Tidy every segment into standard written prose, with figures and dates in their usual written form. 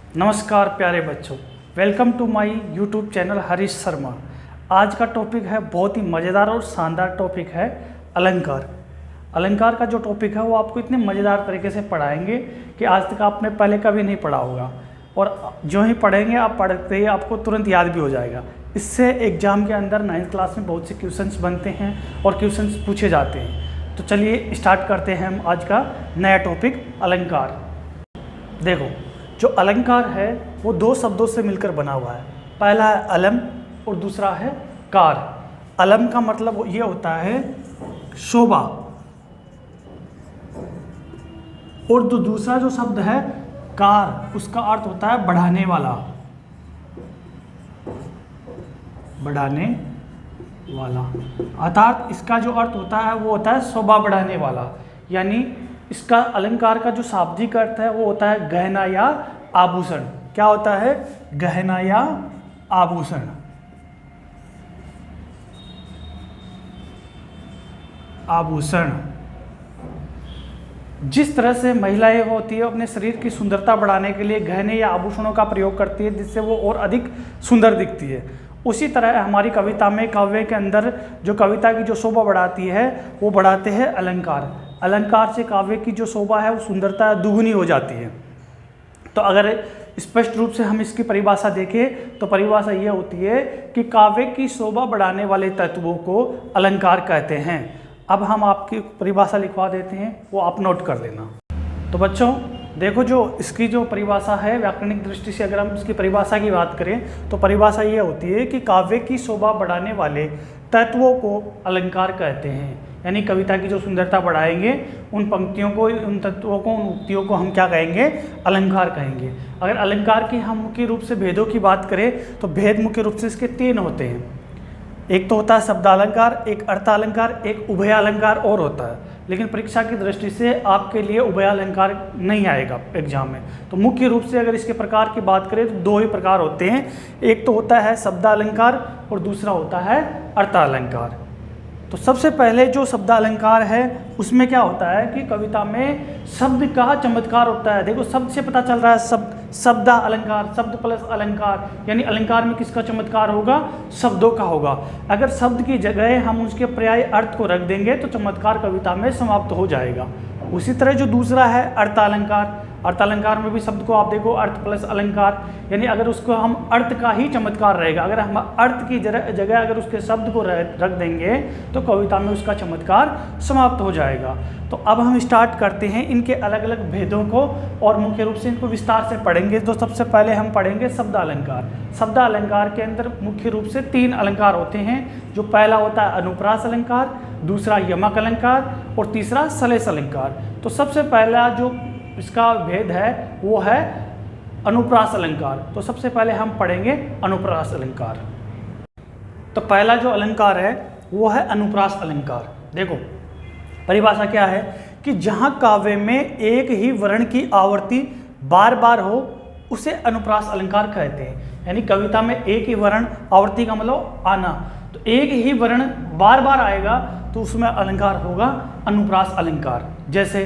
नमस्कार प्यारे बच्चों, welcome to my YouTube channel Harish Sharma. आज का टॉपिक है बहुत ही मज़ेदार और शानदार टॉपिक है अलंकार। अलंकार का जो टॉपिक है वो आपको इतने मज़ेदार तरीके से पढ़ाएंगे कि आज तक आपने पहले कभी नहीं पढ़ा होगा, और जो ही पढ़ेंगे आप पढ़ते ही आपको तुरंत याद भी हो जाएगा। इससे एग्ज़ाम के अंदर 9th क्लास में बहुत से क्वेश्चंस बनते हैं और क्वेश्चंस पूछे जाते हैं। तो चलिए स्टार्ट करते हैं हम आज का नया टॉपिक अलंकार। देखो, जो अलंकार है वो दो शब्दों से मिलकर बना हुआ है। पहला है अलम और दूसरा है कार। अलम का मतलब ये होता है शोभा, और दूसरा जो शब्द है कार, उसका अर्थ होता है बढ़ाने वाला। बढ़ाने वाला अर्थात इसका जो अर्थ होता है वो होता है शोभा बढ़ाने वाला। यानी इसका अलंकार का जो शाब्दिक अर्थ है वो होता है गहना या आभूषण। क्या होता है? गहना या आभूषण। आभूषण जिस तरह से महिलाएं होती है अपने शरीर की सुंदरता बढ़ाने के लिए गहने या आभूषणों का प्रयोग करती है जिससे वो और अधिक सुंदर दिखती है, उसी तरह हमारी कविता में, काव्य के अंदर जो कविता की जो शोभा बढ़ाती है वो बढ़ाते हैं अलंकार। अलंकार से काव्य की जो शोभा है वो सुंदरता दुगुनी हो जाती है। तो अगर स्पष्ट रूप से हम इसकी परिभाषा देखें तो परिभाषा ये होती है कि काव्य की शोभा बढ़ाने वाले तत्वों को अलंकार कहते हैं। अब हम आपकी परिभाषा लिखवा देते हैं, वो आप नोट कर लेना। तो बच्चों देखो, जो इसकी जो परिभाषा है व्याकरणिक दृष्टि से अगर हम इसकी परिभाषा की बात करें तो परिभाषा ये होती है कि काव्य की शोभा बढ़ाने वाले तत्वों को अलंकार कहते हैं। यानी कविता की जो सुंदरता बढ़ाएंगे उन पंक्तियों को, उन तत्वों को, उन उक्तियों को हम क्या कहेंगे? अलंकार कहेंगे। अगर अलंकार की हम मुख्य रूप से भेदों की बात करें तो भेद मुख्य रूप से इसके 3 होते हैं। एक तो होता है शब्दालंकार, एक अर्थालंकार, एक उभयालंकार और होता है। लेकिन परीक्षा की दृष्टि से आपके लिए उभयालंकार नहीं आएगा एग्जाम में। तो मुख्य रूप से अगर इसके प्रकार की बात करें तो 2 ही प्रकार होते हैं। एक तो होता है शब्दालंकार और दूसरा होता है अर्थालंकार। तो सबसे पहले जो शब्दालंकार है उसमें क्या होता है कि कविता में शब्द का चमत्कार होता है। देखो, शब्द से पता चल रहा है, शब्द अलंकार, शब्द प्लस अलंकार, यानी अलंकार में किसका चमत्कार होगा? शब्दों का होगा। अगर शब्द की जगह हम उसके पर्याय अर्थ को रख देंगे तो चमत्कार कविता में समाप्त हो जाएगा। उसी तरह जो दूसरा है अर्थालंकार, अर्थालंकार में भी शब्द को आप देखो अर्थ प्लस अलंकार, यानी अगर उसको हम अर्थ का ही चमत्कार रहेगा। अगर हम अर्थ की जगह अगर उसके शब्द को रख देंगे तो कविता में उसका चमत्कार समाप्त हो जाएगा। तो अब हम स्टार्ट करते हैं इनके अलग अलग भेदों को और मुख्य रूप से इनको विस्तार से पढ़ेंगे। तो सबसे पहले हम पढ़ेंगे शब्दालंकार। शब्दालंकार के अंदर मुख्य रूप से 3 अलंकार होते हैं। जो पहला होता है अनुप्रास अलंकार, दूसरा यमक अलंकार और तीसरा सलेश अलंकार। तो सबसे पहला जो इसका भेद है वो है अनुप्रास अलंकार। तो सबसे पहले हम पढ़ेंगे अनुप्रास अलंकार। तो पहला जो अलंकार है वो है अनुप्रास अलंकार। देखो, परिभाषा क्या है कि जहाँ काव्य में एक ही वर्ण की आवर्ती बार बार हो उसे अनुप्रास अलंकार कहते हैं। यानी कविता में एक ही वर्ण, आवर्ती का मतलब आना, तो एक ही वर्ण बार बार आएगा तो उसमें अलंकार होगा अनुप्रास अलंकार। जैसे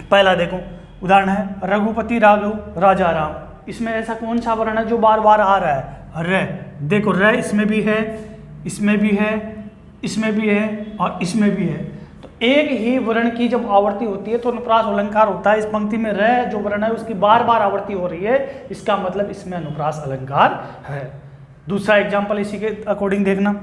पहला देखो, उदाहरण है रघुपति राघव राजा राम। इसमें ऐसा कौन सा वर्ण है जो बार बार आ रहा है? र। देखो, र इसमें भी है, इसमें भी है, इसमें भी है और इसमें भी है। तो एक ही वर्ण की जब आवृत्ति होती है तो अनुप्रास अलंकार होता है। इस पंक्ति में र जो वर्ण है उसकी बार बार आवृत्ति हो रही है, इसका मतलब इसमें अनुप्रास अलंकार है। दूसरा एग्जाम्पल इसी के अकॉर्डिंग देखना,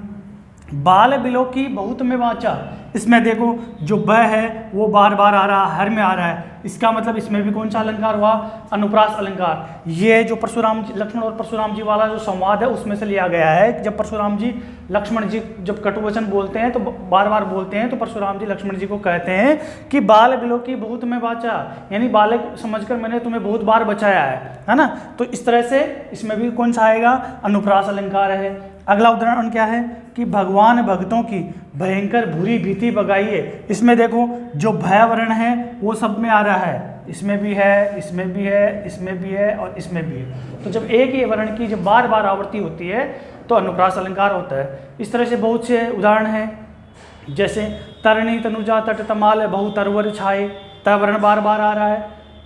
बाल बिलो की बहुत में वाचा। इसमें देखो जो ब है वो बार बार आ रहा है, हर में आ रहा है, इसका मतलब इसमें भी कौन सा अलंकार हुआ? अनुप्रास अलंकार। ये जो परशुराम जी, लक्ष्मण और परशुराम जी वाला जो संवाद है उसमें से लिया गया है। जब परशुराम जी लक्ष्मण जी जब कटुवचन बोलते हैं तो बार बार बोलते हैं, तो परशुराम जी लक्ष्मण जी को कहते हैं कि बाल बिलो की बहुत में वाचा, यानी बालक समझकर मैंने तुम्हें बहुत बार बचाया है ना। तो इस तरह से इसमें भी कौन सा आएगा? अनुप्रास अलंकार है। अगला उदाहरण क्या है कि भगवान भक्तों की भयंकर बुरी भीति भगाइए। इसमें देखो जो भय वर्ण है वो सब में आ रहा है, इसमें भी है, इसमें भी है, इसमें भी है और इसमें भी है। तो जब एक ही वर्ण की जब बार बार आवृत्ति होती है तो अनुप्रास अलंकार होता है। इस तरह से बहुत से उदाहरण हैं, जैसे तरणी तनुजा तट तमाल बहु तरवर छाए, त वर्ण बार बार आ रहा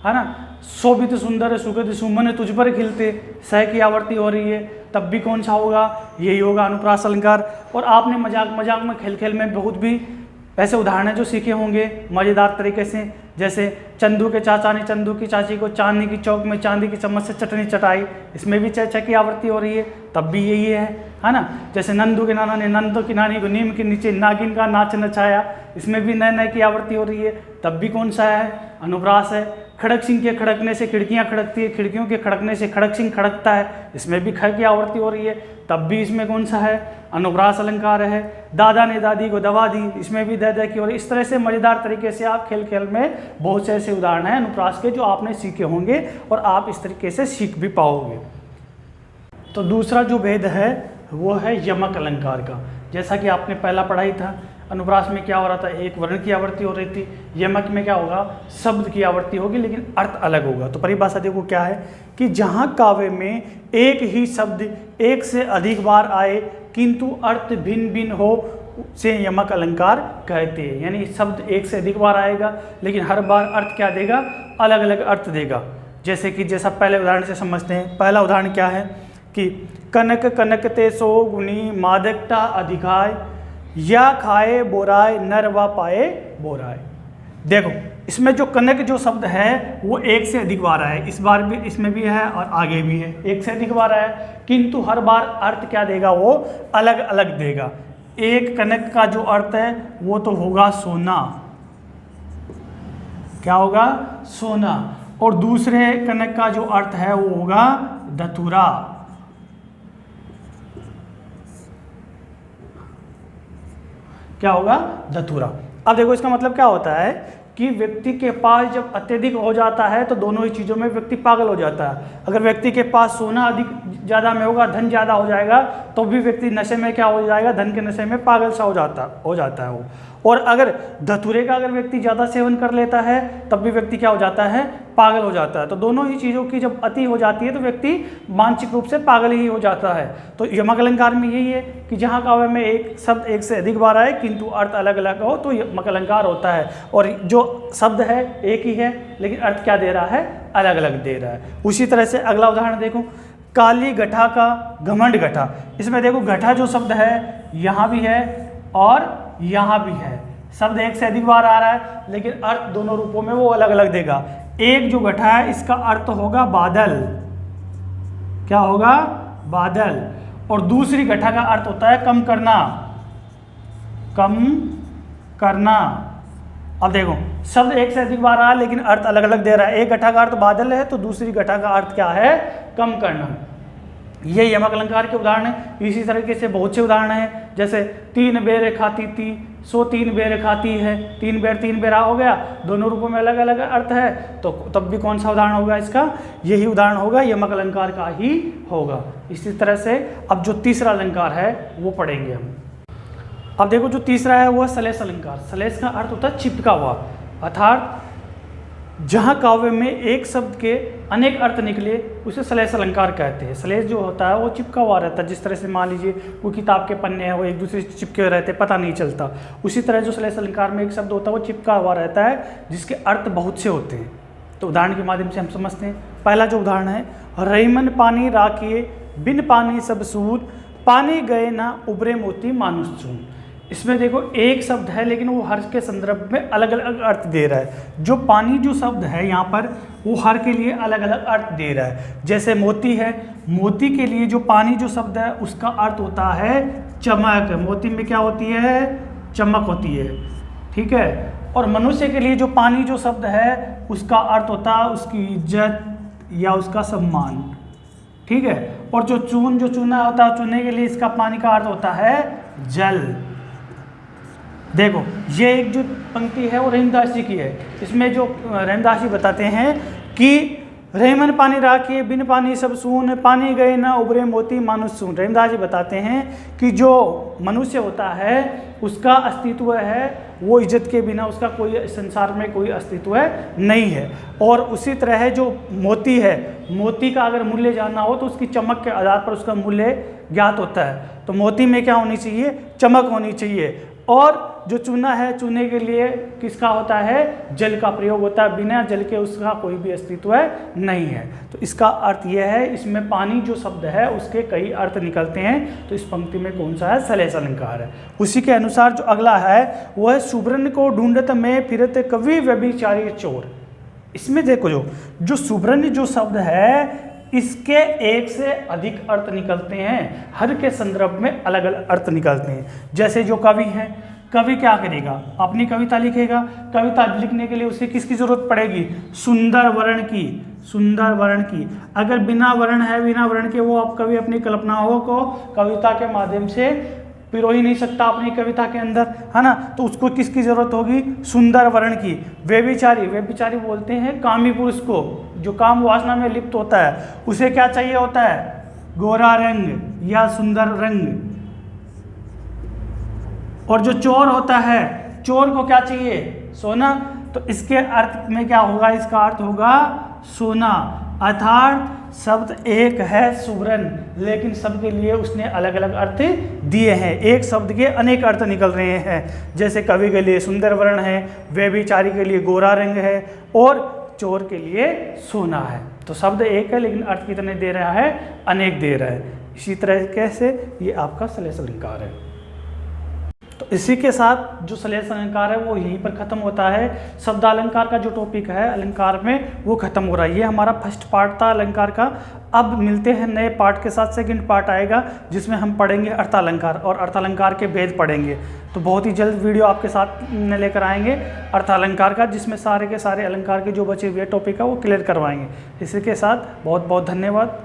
है ना। शोभित सुंदर सुकृत सुमन तुझ पर खिलते, सह की आवर्ती हो रही है, तब भी कौन सा होगा, यही होगा अनुप्रास अलंकार। और आपने मजाक मजाक में खेल खेल में बहुत भी ऐसे उदाहरण जो सीखे होंगे मज़ेदार तरीके से, जैसे चंदू के चाचा ने चंदू की चाची को चांदी की चौक में चांदी की चम्मच से चटनी चटाई, इसमें भी छ की आवृत्ति हो रही है, तब भी यही है ना। जैसे नंदू के नाना ने नंदू की नानी को नीम के नीचे नागिन का नाच नचाया, इसमें भी नए की आवृत्ति हो रही है, तब भी कौन सा है, अनुप्रास है। खड़क सिंह के खड़कने से खिड़कियां खड़कती है, खिड़कियों के खड़कने से खड़क सिंह खड़कता है, इसमें भी ख की आवृत्ति हो रही है, तब भी इसमें कौन सा है, अनुप्रास अलंकार है। दादा ने दादी को दवा दी, इसमें भी द की, और इस तरह से मज़ेदार तरीके से आप खेल खेल में बहुत से ऐसे उदाहरण हैं अनुप्रास के जो आपने सीखे होंगे और आप इस तरीके से सीख भी पाओगे। तो दूसरा जो भेद है वो है यमक अलंकार का। जैसा कि आपने पहला पढ़ाई था, अनुप्रास में क्या हो रहा था, एक वर्ण की आवृत्ति हो रही थी, यमक में क्या होगा, शब्द की आवृत्ति होगी लेकिन अर्थ अलग होगा। तो परिभाषा देखो क्या है कि जहाँ काव्य में एक ही शब्द एक से अधिक बार आए किंतु अर्थ भिन्न भिन्न हो से यमक अलंकार कहते हैं। यानी शब्द एक से अधिक बार आएगा लेकिन हर बार अर्थ क्या देगा, अलग अलग अर्थ देगा। जैसे कि जैसा पहले उदाहरण से समझते हैं, पहला उदाहरण क्या है कि कनक कनकते सो गुनी मादकता अधिकाय, या खाए बोराय नर व पाए बोराय। देखो इसमें जो कनक जो शब्द है वो एक से अधिक बार है, इस बार भी इसमें भी है और आगे भी है, एक से अधिक बार है, किंतु हर बार अर्थ क्या देगा, वो अलग अलग देगा। एक कनक का जो अर्थ है वो तो होगा सोना, क्या होगा, सोना, और दूसरे कनक का जो अर्थ है वो होगा धतूरा। क्या होगा, धतूरा। अब देखो इसका मतलब क्या होता है कि व्यक्ति के पास जब अत्यधिक हो जाता है तो दोनों ही चीज़ों में व्यक्ति पागल हो जाता है। अगर व्यक्ति के पास सोना अधिक ज़्यादा में होगा, धन ज़्यादा हो जाएगा, तो भी व्यक्ति नशे में क्या हो जाएगा, धन के नशे में पागल सा हो जाता है वो। और अगर धतूरे का अगर व्यक्ति ज़्यादा सेवन कर लेता है तब भी व्यक्ति क्या हो जाता है, पागल हो जाता है। तो दोनों ही चीज़ों की जब अति हो जाती है तो व्यक्ति मानसिक रूप से पागल ही हो जाता है। तो यमक अलंकार में यही है कि जहाँ काव्य में एक शब्द एक से अधिक बार आए किंतु अर्थ अलग अलग हो तो यमक अलंकार होता है। और जो शब्द है एक ही है लेकिन अर्थ क्या दे रहा है, अलग अलग दे रहा है। उसी तरह से अगला उदाहरण देखो, काली घटा का घमंड घटा। इसमें देखो घटा जो शब्द है यहाँ भी है और यहाँ भी है, शब्द एक से अधिक बार आ रहा है लेकिन अर्थ दोनों रूपों में वो अलग अलग देगा। एक जो घटा है इसका अर्थ होगा बादल, क्या होगा, बादल, और दूसरी घटा का अर्थ होता है कम करना, कम करना। अब देखो शब्द एक से अधिक बार आ रहा है लेकिन अर्थ अलग अलग दे रहा है। एक घटा का अर्थ बादल है तो दूसरी घटा का अर्थ क्या है, कम करना। ये यमक अलंकार के उदाहरण है। इसी तरीके से बहुत से उदाहरण हैं, जैसे तीन बेर खाती थी सो तीन बेर खाती है, तीन बेरा हो गया, दोनों रूपों में अलग अलग अर्थ है, तो तब भी कौन सा उदाहरण होगा इसका, यही उदाहरण होगा, यमक अलंकार का ही होगा। इसी तरह से अब जो तीसरा अलंकार है वो पढ़ेंगे हम। अब देखो जो तीसरा है वो है श्लेष अलंकार। श्लेष का अर्थ होता है चिपका हुआ, अर्थात जहाँ काव्य में एक शब्द के अनेक अर्थ निकले उसे श्लेष अलंकार कहते हैं। श्लेष जो होता है वो चिपका हुआ रहता है, जिस तरह से मान लीजिए कोई किताब के पन्ने हैं वो एक दूसरे से चिपके हुए रहते हैं, पता नहीं चलता। उसी तरह जो श्लेष अलंकार में एक शब्द होता है वो चिपका हुआ रहता है जिसके अर्थ बहुत से होते हैं। तो उदाहरण के माध्यम से हम समझते हैं। पहला जो उदाहरण है, रहीमन पानी राखिए बिन पानी सब सूर, पानी गए ना उबरे मोती मानुष चून। इसमें देखो एक शब्द है लेकिन वो हर के संदर्भ में अलग अलग अर्थ दे रहा है। जो पानी जो शब्द है यहाँ पर वो हर के लिए अलग अलग अर्थ दे रहा है। जैसे मोती है, मोती के लिए जो पानी जो शब्द है उसका अर्थ होता है चमक, मोती में क्या होती है, चमक होती है, ठीक है। और मनुष्य के लिए जो पानी जो शब्द है उसका अर्थ होता है उसकी इज्जत या उसका सम्मान, ठीक है। और जो चून जो चूना होता है, चूने के लिए इसका पानी का अर्थ होता है जल। देखो ये एक जो पंक्ति है वो रहीमदास जी की है। इसमें जो रहीमदास जी बताते हैं कि रहीमन पानी राखिए बिन पानी सब सून, पानी गए ना उबरे मोती मानुष सून। रहीमदास जी बताते हैं कि जो मनुष्य होता है उसका अस्तित्व है वो इज्जत के बिना उसका कोई संसार में कोई अस्तित्व नहीं है। और उसी तरह है जो मोती है, मोती का अगर मूल्य जानना हो तो उसकी चमक के आधार पर उसका मूल्य ज्ञात होता है। तो मोती में क्या होनी चाहिए, चमक होनी चाहिए। और जो चूना है, चूने के लिए किसका होता है, जल का प्रयोग होता है, बिना जल के उसका कोई भी अस्तित्व नहीं है। तो इसका अर्थ यह है, इसमें पानी जो शब्द है उसके कई अर्थ निकलते हैं। तो इस पंक्ति में कौन सा है, सलेस अलंकार है। उसी के अनुसार जो अगला है वो है सुब्रन को ढूंढत में फिरत कवि व्यभिचारी चोर। इसमें देखो जो सुब्रन जो शब्द है इसके एक से अधिक अर्थ निकलते हैं, हर के संदर्भ में अलग अलग अर्थ निकलते हैं। जैसे जो कवि है, कवि क्या करेगा, अपनी कविता लिखेगा, कविता लिखने के लिए उसे किसकी जरूरत पड़ेगी, सुंदर वर्ण की, सुंदर वर्ण की। अगर बिना वर्ण है, बिना वर्ण के वो आप कवि अपनी कल्पनाओं को कविता के माध्यम से पिरो ही नहीं सकता अपनी कविता के अंदर, है ना। तो उसको किसकी जरूरत होगी, सुंदर वर्ण की। व्यभिचारी, व्यभिचारी बोलते हैं कामी पुरुष को, जो काम वासना में लिप्त होता है, उसे क्या चाहिए होता है, गोरा रंग या सुंदर रंग। और जो चोर होता है, चोर को क्या चाहिए, सोना। तो इसके अर्थ में क्या होगा, इसका अर्थ होगा सोना। अर्थात शब्द एक है सुब्रन, लेकिन सबके लिए उसने अलग अलग अर्थ दिए हैं। एक शब्द के अनेक अर्थ निकल रहे हैं। जैसे कवि के लिए सुंदर वर्ण है, व्यभिचारी के लिए गोरा रंग है, और चोर के लिए सोना है। तो शब्द एक है लेकिन अर्थ कितने दे रहा है, अनेक दे रहा है। इसी तरह कैसे ये आपका सलेस अलंकार है। तो इसी के साथ जो सलेस अलंकार है वो यहीं पर ख़त्म होता है। शब्दालंकार का जो टॉपिक है अलंकार में वो ख़त्म हो रहा है। ये हमारा फर्स्ट पार्ट था अलंकार का। अब मिलते हैं नए पार्ट के साथ। सेकंड पार्ट आएगा जिसमें हम पढ़ेंगे अर्थालंकार और अर्थालंकार के भेद पढ़ेंगे। तो बहुत ही जल्द वीडियो आपके साथ लेकर आएंगे अर्थालंकार का, जिसमें सारे के सारे अलंकार के जो बचे हुए टॉपिक है वो क्लियर करवाएंगे। इसी के साथ बहुत बहुत धन्यवाद।